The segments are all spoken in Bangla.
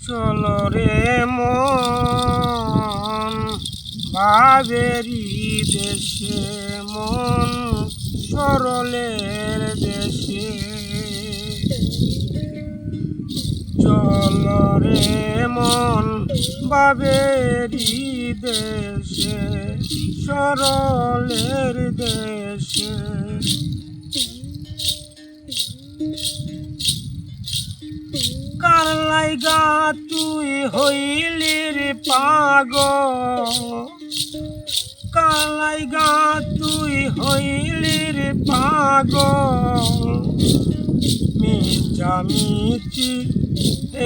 চলো রে মন ভাবেরি দেশে, মন সরলের দেশে। চলো রে মন ভাবেরি দেশে, সরলের দেশে। কার লাইগা তুই হইলি রে পাগল, কার লাইগা তুই হইলি রে পাগল। মিছামিছি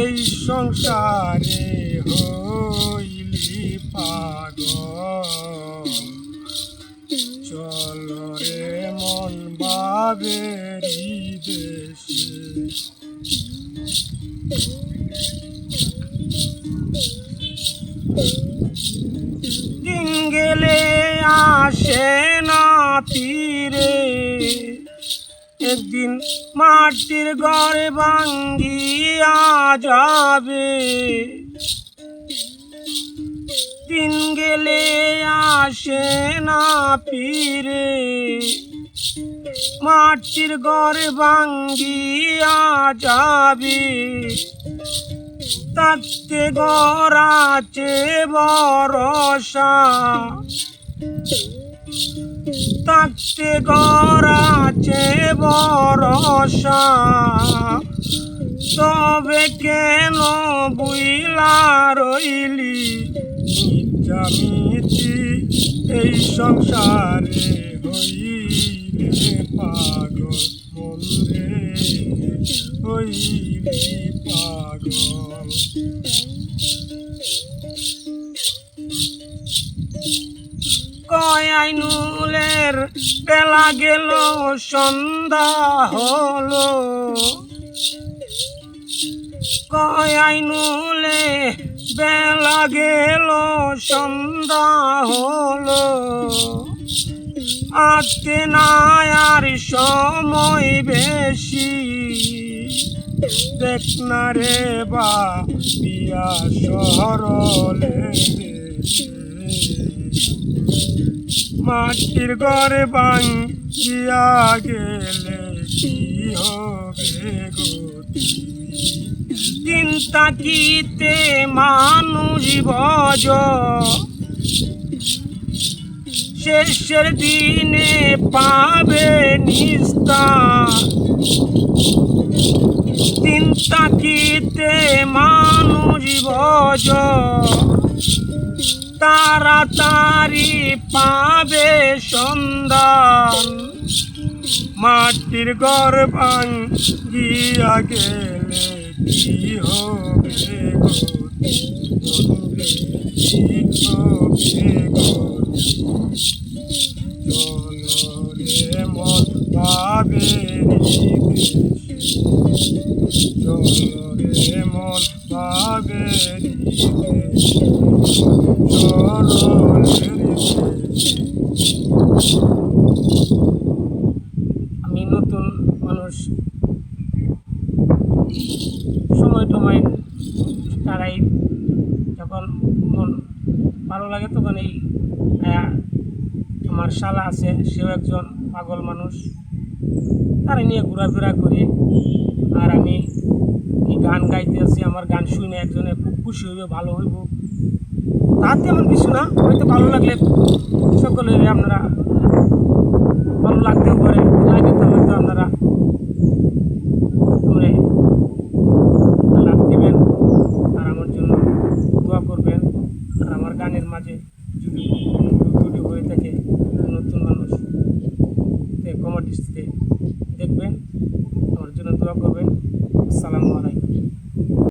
এই সংসারে হইলি পাগল। চলো রে মন ভাবেরি দেশে। দিন গেলে আসে না ফিরে, একদিন মাটির ঘরে ভাঙ্গিয়া যাবে। দিন গেলে আসে না ফিরে, মাটির ঘরে ভাঙ্গিয়া যাবে। থাকতে ঘর আছে ভরসা, থাকতে ঘর আছে ভরসা। তবে কেন বুইলা রইলি মিছামিছি এই সংসারে হইলে পাগল। মন রে হইলি পাগল। কয় আইনুলের বেলা গেল সন্ধ্যা হলো, কয় আইনুলে বেলা গেল সন্ধ্যা হলো। আজকে না আর সময় বেশি, দেখ না রে বা বিয়া সরলে। মাটির ঘরে ভাঙ্গিয়া গেলে কি হবে গতি। দিন তাকিতে মানুষ ভজ, শেষের দিনে পাবে নিস্তার। দিন তাকিতে মানুষ ভজ, তাড়াতাড়ি পাবে সন্ধান। মাটির ঘর ভাঙ্গিয়া গেলে কি হবে গতি। হবে গতি। চলো রে মন ভাবেরি দেশে, চলো রে মন ভাবেরি দেশে, সরলের দেশে। আমি নতুন মানুষ, সময় টময় তারাই যখন মন ভালো লাগে তখন এই আমার শালা আছে, সেও একজন পাগল মানুষ, তারা নিয়ে ঘোরাফেরা করি। আর আমি এই গান গাইতে আছি, আমার গান শুনে একজনে খুব খুশি হইবে, ভালো হইব। তাতে এমন কিছু না, হয়তো ভালো লাগলে সকলে আপনারা ভালো লাগতেও পারে, লাগে তো হয়তো আপনারা লাভ দেবেন আর আমার জন্য দোয়া করবেন। আর আমার গানের মাঝে যদি ত্রুটি হয়ে থাকে, নতুন মানুষ কমেন্টসতে দেখবেন, আমার জন্য দোয়া করবেন। আসসালামু আলাইকুম।